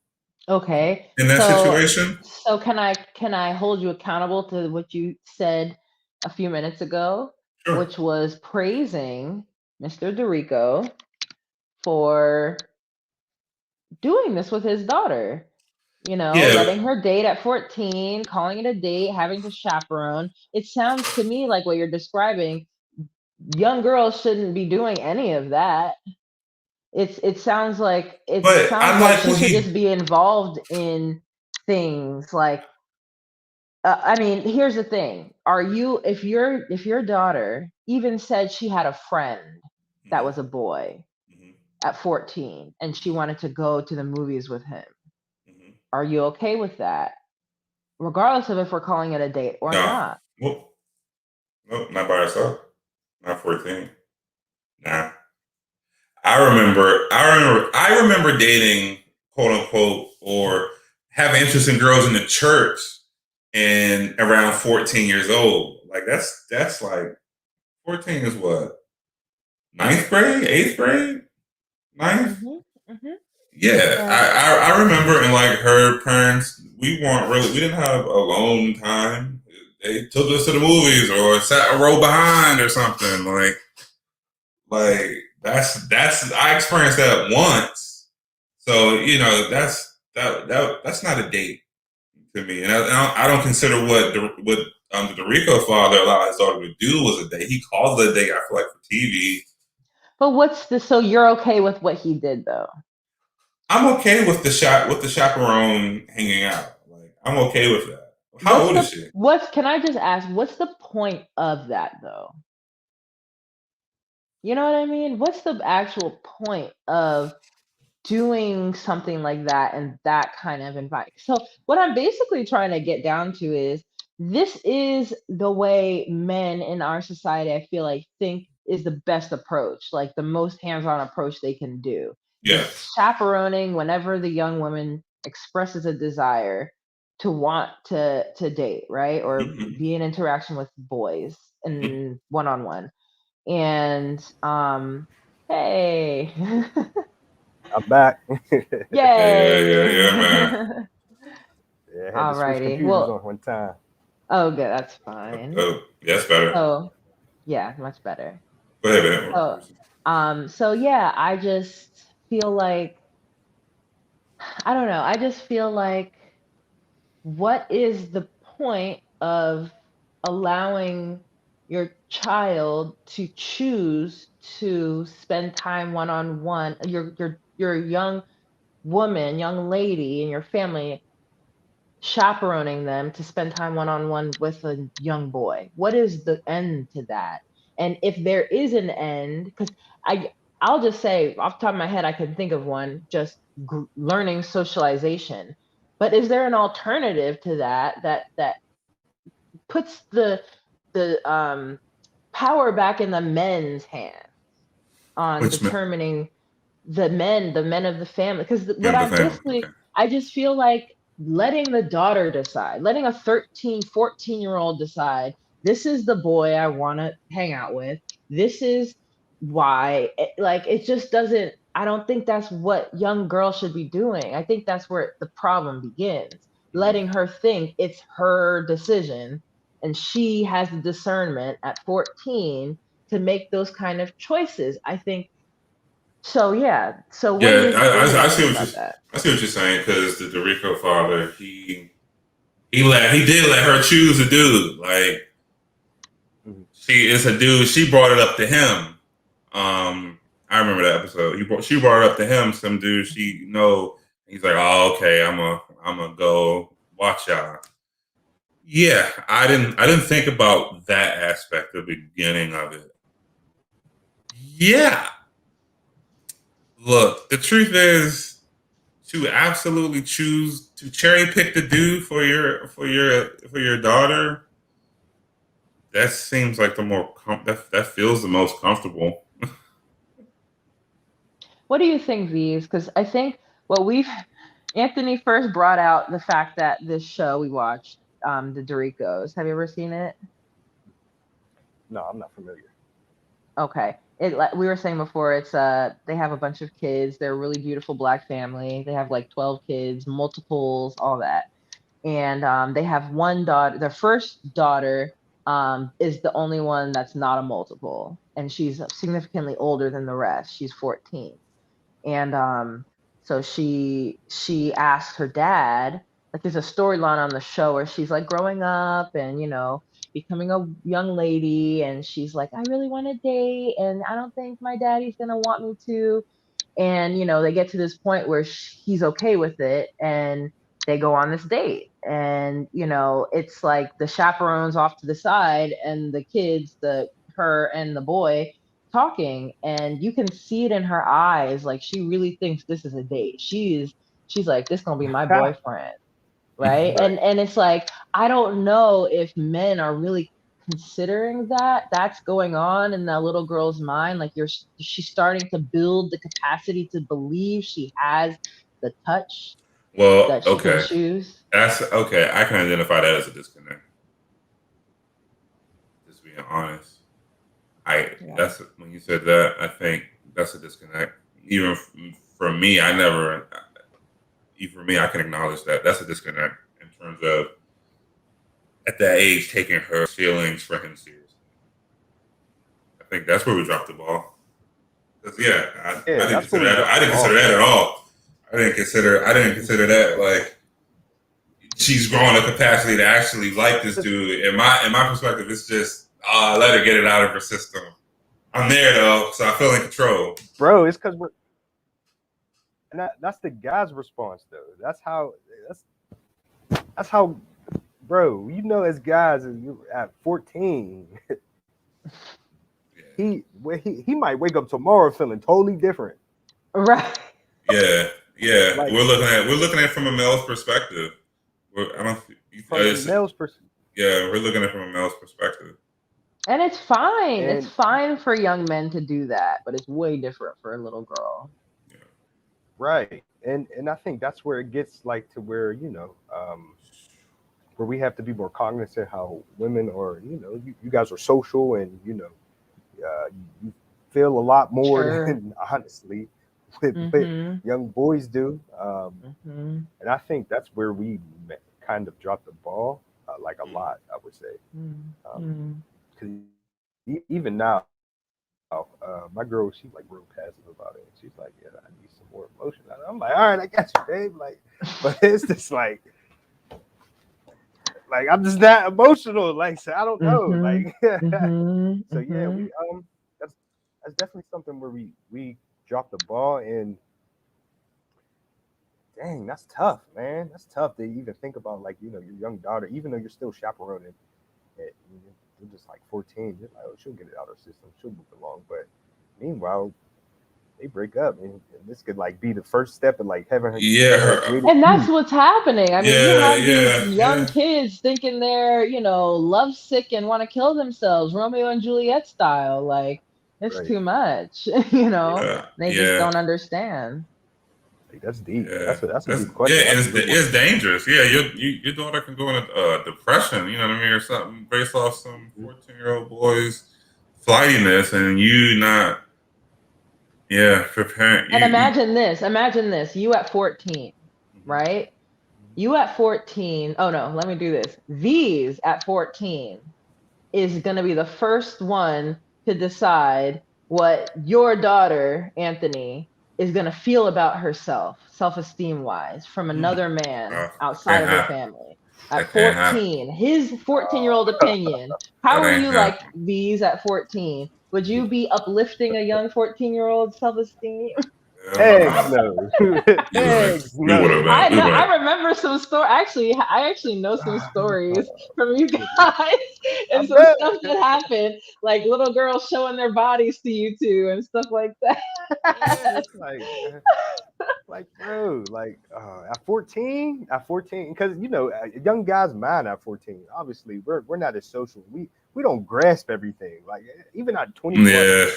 Okay. in that So situation. so can I hold you accountable to what you said a few minutes ago, Sure. which was praising Mr. Dorico for doing this with his daughter. Yeah, Letting her date at 14, calling it a date, having to chaperone. It sounds to me like what you're describing, young girls shouldn't be doing any of that. It sounds like but I like she what should he. just be involved in things like I mean, here's the thing. Are you if your daughter even said she had a friend that Mhm, was a boy mhm, at 14 and she mhm, wanted to go to the movies with him, mhm. are you okay with that? Regardless of if we're calling it a date or No, not. well, nope, not by herself. Not 14. Nah. I remember dating, quote unquote, or having interest in girls in the church and around 14 years old. Like that's like 14 is what? Ninth grade? Eighth grade? Ninth? Mhm. Mhm. Yeah. And I remember, and like her parents, we didn't have alone time. They took us to the movies or sat a row behind or something. Like that's I experienced that once. So that's not a date to me, and I don't consider the Rico father allowed his daughter to do was a date. He calls it a date. I feel like for TV. but so you're okay with what he did though? I'm okay with the chaperone hanging out. Like I'm okay with that. How old is she? What's can I just ask, what's the point of that though? You know what I mean? What's the actual point of doing something like that and that kind of environment? So what I'm basically trying to get down to is this is the way men in our society, I feel like, think is the best approach, like the most hands-on approach they can do is Yes. chaperoning whenever the young woman expresses a desire to want to date, right? Or Mm-hmm, be in interaction with boys mm-hmm. and one-on-one. And hey. I'm back. Yeah, yeah, yeah, Yay. yeah, man. Yeah, I had to switch Alrighty. computers Well, on one time. oh, good. That's fine. Yeah, that's better. So, yeah, much better. Go ahead, man. So, so yeah, I just feel like, I don't know. I just feel like, what is the point of allowing your child to choose to spend time one on one, your young woman, young lady in your family, chaperoning them to spend time one on one with a young boy? What is the end to that? And if there is an end, because I'll just say off the top of my head, I can think of one, just learning socialization. But is there an alternative to that puts the power back in the men's hands on Which determining the men of the family? Because what member I'm family? basically, Okay. I just feel like letting the daughter decide, letting a 13, 14-year-old decide, this is the boy I want to hang out with, this is why it just doesn't, I don't think that's what young girls should be doing. I think that's where the problem begins, Mhm. letting her think it's her decision and she has the discernment at 14 to make those kind of choices. I think so. Yeah. So Yeah, what do you I think see about that? I see what you're saying because the Dorico father he did let her choose a dude. Like Mhm. she is a dude. She brought it up to him. I remember that episode. She brought it up to him. Some dude she know. He's like, oh okay, I'm a go watch out. Yeah, I didn't think about that aspect of the beginning of it. Yeah, look, the truth is to absolutely choose to cherry pick the dude for your daughter. That seems like that feels the most comfortable. What do you think, V's? Because I think what we've Anthony first brought out the fact that this show we watched, the Doricos. Have you ever seen it? No, I'm not familiar. Okay. We were saying before, it's they have a bunch of kids. They're a really beautiful black family. They have like 12 kids, multiples, all that. And they have one daughter. Their first daughter is the only one that's not a multiple, and she's significantly older than the rest. She's 14, and so she asked her dad. Like, there's a storyline on the show where she's like growing up and becoming a young lady, and she's like, I really want to date, and I don't think my daddy's gonna want me to. And they get to this point where he's okay with it, and they go on this date, and it's like the chaperone's off to the side, and the kids, her and the boy, talking, and you can see it in her eyes, like she really thinks this is a date. She's like, this gonna be my boyfriend, right? Right. And it's like, I don't know if men are really considering that's going on in that little girl's mind. Like, she's starting to build the capacity to believe she has the touch Well, that she can okay. choose. That's okay. I can identify that as a disconnect. Just being honest. That's when you said that, I think that's a disconnect. Even for me, I can acknowledge that that's a disconnect in terms of at that age taking her feelings for him seriously. I think that's where we dropped the ball. Because I didn't consider that. I didn't consider that at all. I didn't consider that like she's growing a capacity to actually like this dude. In my perspective, it's just let her get it out of her system. I'm there though, so I feel in control. Bro, it's because we're, and that's the guy's response though. That's how, bro. As guys, at 14, he might wake up tomorrow feeling totally different. Right. Yeah. Like, we're looking at it from a male's perspective. We're looking at it from a male's perspective. And it's fine. It's fine for young men to do that, but it's way different for a little girl. Yeah. Right. And I think that's where it gets like to where, where we have to be more cognizant how women are, you guys are social, and, you you feel a lot more than honestly what young boys do. And I think that's where we kind of dropped the ball, like a lot, I would say. Because even now, my girl, she's like real passive about it. She's like, yeah, I need some more emotion. I'm like, all right, I got you, babe. Like, but it's just like I'm just not emotional. Like, so I don't know. Like, so yeah, we that's definitely something where we dropped the ball, and dang, that's tough, man. That's tough to even think about, like, your young daughter, even though you're still chaperoning. You're just like 14. You're like, oh, she'll get it out of her system. She'll move along. But meanwhile, they break up, and this could like be the first step in like having her. And that's what's happening. I mean, you have these young kids thinking they're, lovesick and want to kill themselves, Romeo and Juliet style. Like, it's too much, They just don't understand. Like, that's deep. That's a deep question. Yeah, it's dangerous. Yeah, your daughter can go into depression, you know what I mean, or something based off some 14-year-old boy's flightiness, and you not, preparing. And imagine this: you at 14, right? You at 14. Oh no, let me do this. V's at 14 is gonna be the first one to decide what your daughter, Anthony, is going to feel about herself, self-esteem wise, from another man outside of her family. At 14, his 14-year-old opinion. How are you like these at 14? Would you be uplifting a young 14-year-old self-esteem? Eggs, no. Eggs, no. I remember some story. Actually, I actually know some stories from you guys and some stuff that happened, like little girls showing their bodies to you two and stuff like that. It's like, bro, like at 14, because a young guy's mind at 14. Obviously, we're not as social. We don't grasp everything. Like, even at 21. Yeah.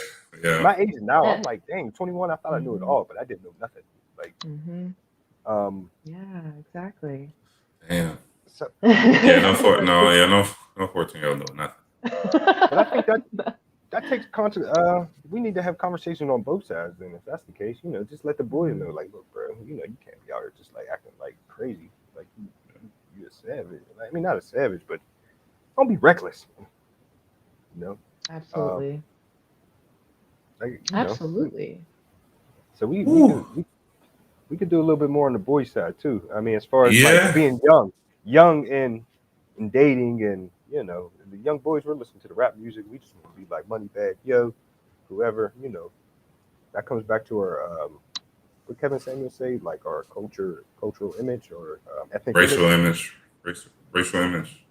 My age now, I'm like, dang, 21. I thought I knew it all, but I didn't know nothing. Like, yeah, exactly. Damn. So, no 14-year-old know nothing. But I think that takes we need to have conversations on both sides. Then, if that's the case, just let the boys know, like, look, bro, you can't be out here just like acting like crazy, like you a savage. I mean, not a savage, but don't be reckless. You know, um, Absolutely. like, Absolutely. so we Whew. could we could do a little bit more on the boy side too. I mean, as far as like Yeah. being young and dating, and the young boys, we're listening to the rap music. We just want to be like Moneybag Yo, whoever. That comes back to our what Kevin Samuel say, like our cultural image or ethnic Racial image. image. Racial image.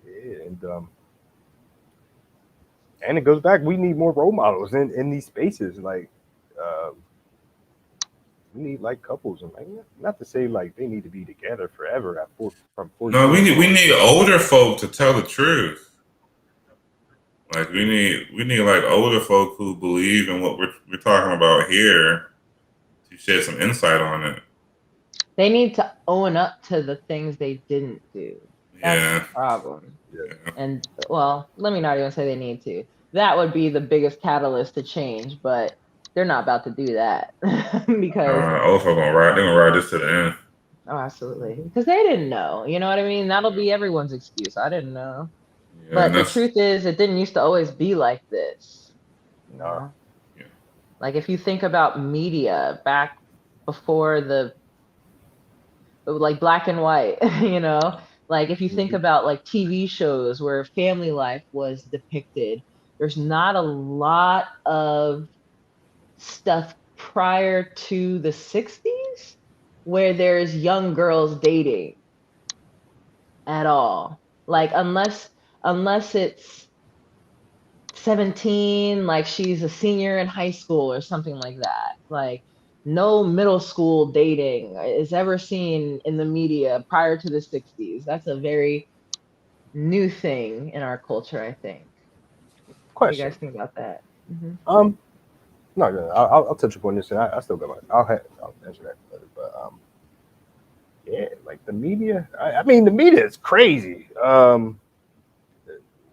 Yeah, and it goes back. We need more role models in these spaces. Like, um, we need like couples, and like not to say like they need to be together forever from No, 14 we on, need but older folk to tell the truth. Like we need like older folk who believe in what we're talking about here to shed some insight on it. They need to own up to the things they didn't do. That's the Yeah. problem. yeah, Yeah. And well, let me not even say they need to. That would be the biggest catalyst to change, but they're not about to do that because Old folk gonna ride. They're gonna ride this to the end. oh, absolutely. Because they didn't know. You know what I mean? That'll Yeah. be everyone's excuse. I didn't know. Yeah, and But the that's truth is, it didn't used to always be like this. You nah, know, yeah. like if you think about media back before the like black and white, like if you think hmm about like TV shows where family life was depicted, there's not a lot of stuff prior to the 60s where there's young girls dating at all. Like unless it's 17, like she's a senior in high school or something like that. Like no middle school dating is ever seen in the media prior to the 60s. That's a very new thing in our culture, I think. What do you question. guys think about that? Hmm. Um, no, no, I'll touch upon this, and I still got my. I'll answer that later, but yeah, like the media. I mean, the media is crazy.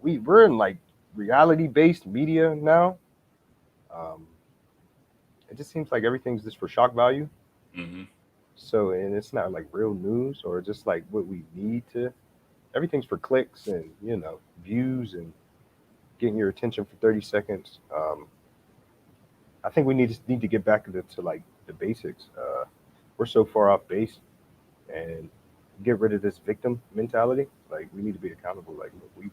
We're in like reality based media now. Um, it just seems like everything's just for shock value. Hmm. So, and it's not like real news or just like what we need to. Everything's for clicks and views and getting your attention for 30 seconds. I think we need to get back to like the basics. We're so far off base and get rid of this victim mentality. Like we need to be accountable. Like look, we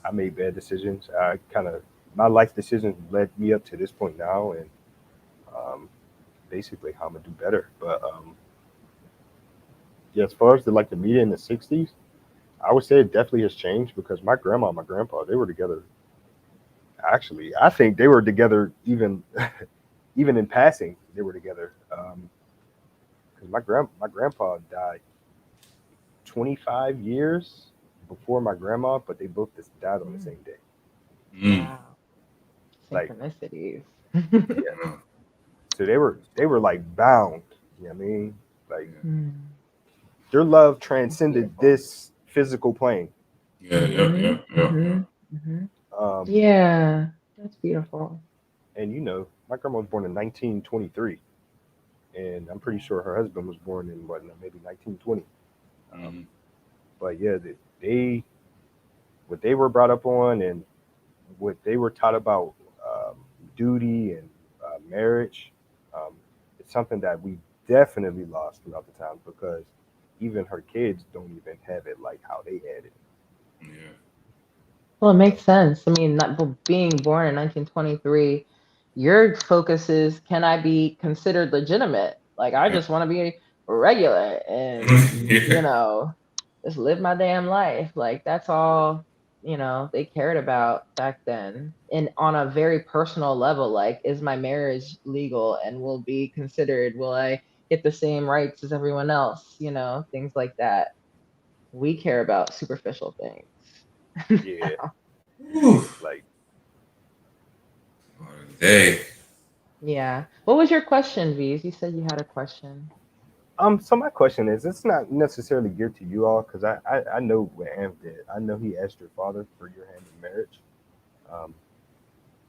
I made bad decisions. I kind of my life decisions led me up to this point now, and um, basically how I'm gonna do better. But yeah, as far as the media in the '60s, I would say it definitely has changed because my grandma and my grandpa, they were together. Actually, I think they were together even even in passing. They were together because my grandpa died 25 years before my grandma, but they both just died on the Mm, same day. Mm. wow. Like, Synchronicities. yeah. Yeah. So they were like bound. You know what I mean? Like Yeah. Mm, their love that's transcended beautiful. this physical plane. Yeah. Yeah. Mm-hmm. Yeah. Yeah. Yeah. Mm-hmm. Mm-hmm. Um, Yeah, that's beautiful. and my grandma was born in 1923, and I'm pretty Yeah. sure her husband was born in what, maybe 1920. Um, Hmm. but yeah, they what they were brought up on and what they were taught about duty and marriage, um, it's something that we definitely lost throughout the time because even her kids don't even have it like how they had it. Yeah. Well, it So makes sense. I mean, not being born in 1923, your focus is can I be considered legitimate? Like, I Yeah. just want to be regular and, Yeah. just live my damn life. Like, that's all, they cared about back then. And on a very personal level, like, is my marriage legal and will I get the same rights as everyone else? Things like that. We care about superficial things. yeah, Whew. like Hey. Yeah. What was your question, V's? You said you had a question. so my question is, it's not necessarily geared to you all because I know what Am did. I know he asked your father for your hand in marriage. Um,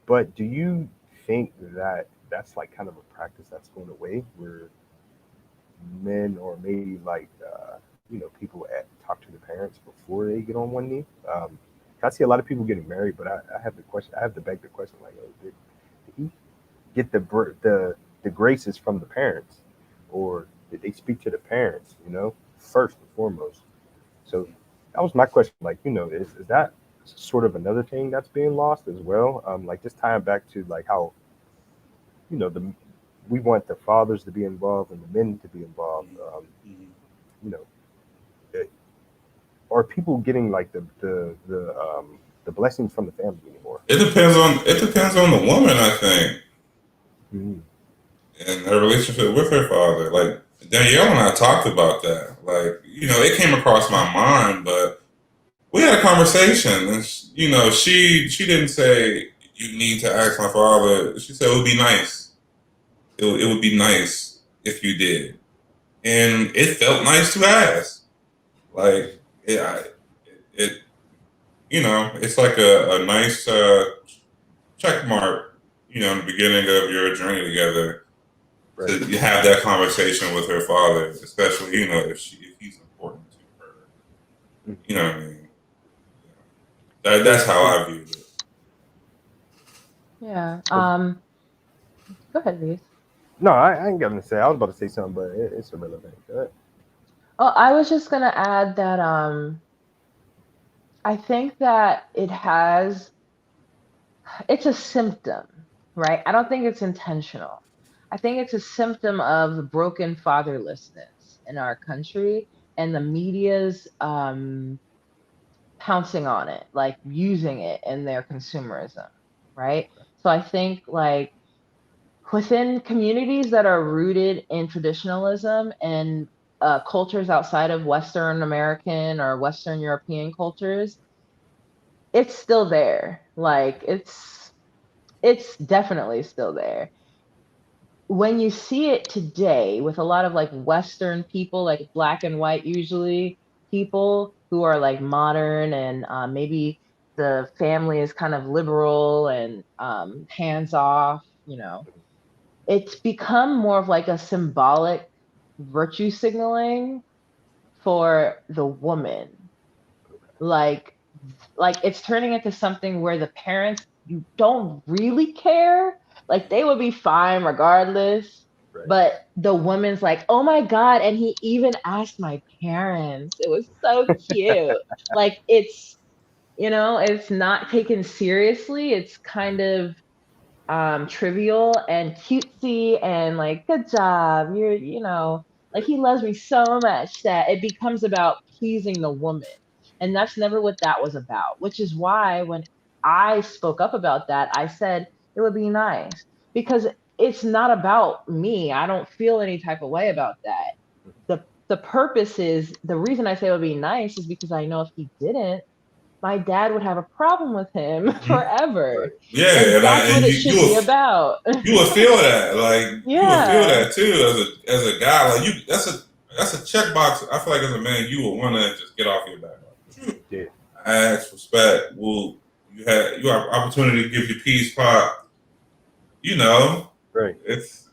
but do you think that that's like kind of a practice that's going away where men or maybe like people talk to the parents before they get on one knee? I see a lot of people getting married, but I have the question. I have to beg the question, like, did he get the graces from the parents, or did they speak to the parents? First and foremost. So that was my question. Like, is that sort of another thing that's being lost as well? Like just tying back to like how the we want the fathers to be involved and the men to be involved. You know, it, are people getting like the blessings from the family anymore? It depends on the woman, I think, Mhm. and her relationship with her father. Like Danielle and I talked about that. Like, it came across my mind, but we had a conversation, and she didn't say you need to ask my father. She said it would be nice. It would be nice if you did, and it felt nice to ask. Like it it's like a nice check mark, in the beginning of your journey together Right. to have that conversation with her father, especially if he's important to her. Mhm. You know what I mean? That's how I viewed it. Yeah. Go ahead, please. No, I ain't got nothing to say. I was about to say something, but it's irrelevant. Go ahead. Oh, I was just gonna add that I think that it's a symptom, right? I don't think it's intentional. I think it's a symptom of broken fatherlessness in our country and the media's pouncing on it, like using it in their consumerism, right? So I think like within communities that are rooted in traditionalism and cultures outside of Western American or Western European cultures, it's still there. Like it's definitely still there. When you see it today with a lot of like Western people, like black and white usually people who are like modern and maybe the family is kind of liberal and hands off, it's become more of like a symbolic virtue signaling for the woman. Like it's turning into something where the parents you don't really care. Like they would be fine regardless. Right. But the woman's like, oh my God. And he even asked my parents. It was so cute. Like it's not taken seriously. It's kind of trivial and cutesy and like good job, like he loves me so much that it becomes about pleasing the woman, and that's never what that was about, which is why when I spoke up about that I said it would be nice, because it's not about me. I don't feel any type of way about that. The purpose is, the reason I say it would be nice is because I know if he didn't, my dad would have a problem with him Mhm. forever. Right. Yeah, And and that's what it should be about. you will feel that, like you will feel Yeah. that too as a guy. Like that's a checkbox. I feel like as a man, you will want to just get off your back. Like, Yeah. I ask respect. Well, you have opportunity to give your peace pop. You know, Right. it's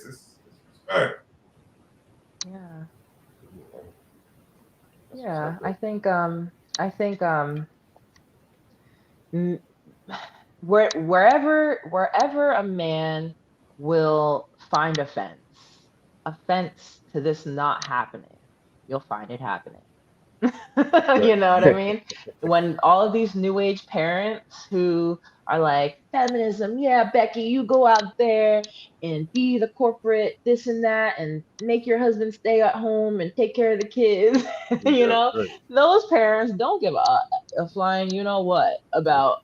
respect. Yeah. That's what's Yeah. up, bro. I think m- wherever a man will find offense to this not happening, you'll find it happening. Right. You know what I mean? When all of these new age parents who are like, feminism, yeah, Becky, you go out there and be the corporate this and that and make your husband stay at home and take care of the kids, Right. Right. those parents don't give a flying, you know what, about,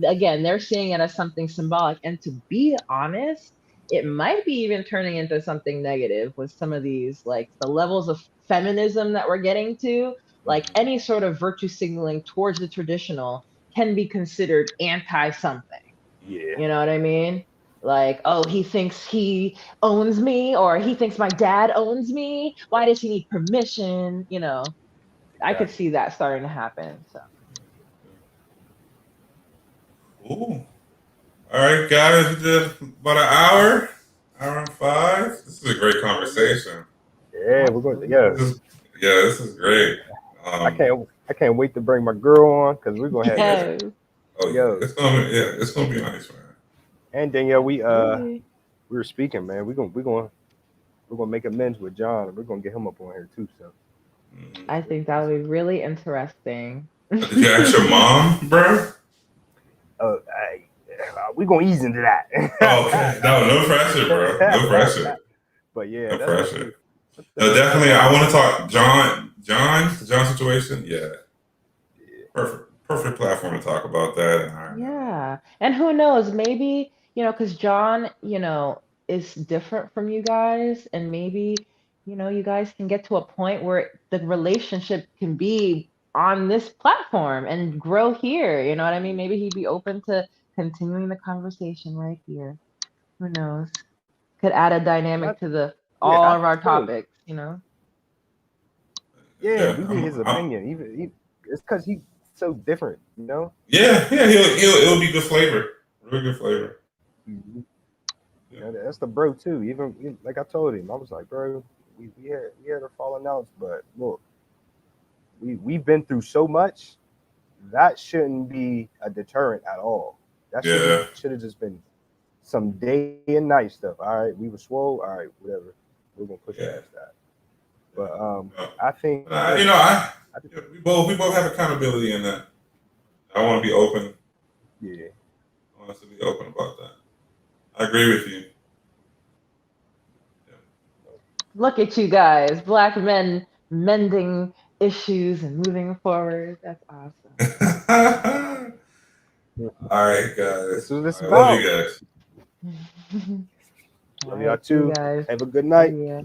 again, they're seeing it as something symbolic. And to be honest, it might be even turning into something negative with some of these, like the levels of feminism that we're getting to. Like any sort of virtue signaling towards the traditional can be considered anti something. Yeah. You know what I mean? Like, oh, he thinks he owns me, or he thinks my dad owns me. Why does he need permission? I could Exactly. see that starting to happen. So, Cool. All right, guys, we did about an hour and five. This is a great Yeah. conversation. Yeah. We're going. Yeah. absolutely. This is great. I Um, can't. I can't wait to bring my girl on because we're gonna have Yes. Oh yeah, yo it's gonna be nice, man. and Danielle. Really? We were speaking, man. We're gonna make amends with John, and we're gonna get him up on here too. So Mhm. I think that would be really interesting. Did you ask your mom, bro? I, we're gonna ease into that. Oh, okay. No pressure, bro. No pressure. But yeah, No that's gonna pressure. be. No, definitely. I want to talk John situation. Yeah, perfect platform to talk about that. And Yeah. And who knows, maybe, because John, is different from you guys, and maybe, you guys can get to a point where the relationship can be on this platform and grow here. You know what I mean? Maybe he'd be open to continuing the conversation right here. Who knows? Could add a That, dynamic to the yeah, all I of our think. topics. Yeah, yeah, we need his opinion. It's because he's so different, you know. yeah. It'll be good flavor. Really good flavor. Mhm. Yeah. That's the bro too. Like I told him, I was like, bro, we had our falling outs, but look, we've been through so much. That shouldn't be a deterrent at all. That Yeah. should have just been some day and night stuff. All right, we were swole. All right, whatever. We're gonna push Yeah. past that. But No. I think I just, We both have accountability in that. I want to be open. yeah. I want us to be open about that. I agree with you. Look at you guys, black men mending issues and moving forward. That's awesome. Yeah. All right, This guys. is what it's I love you about. guys. All Love y'all right, see you too. guys. Have a good See night. ya.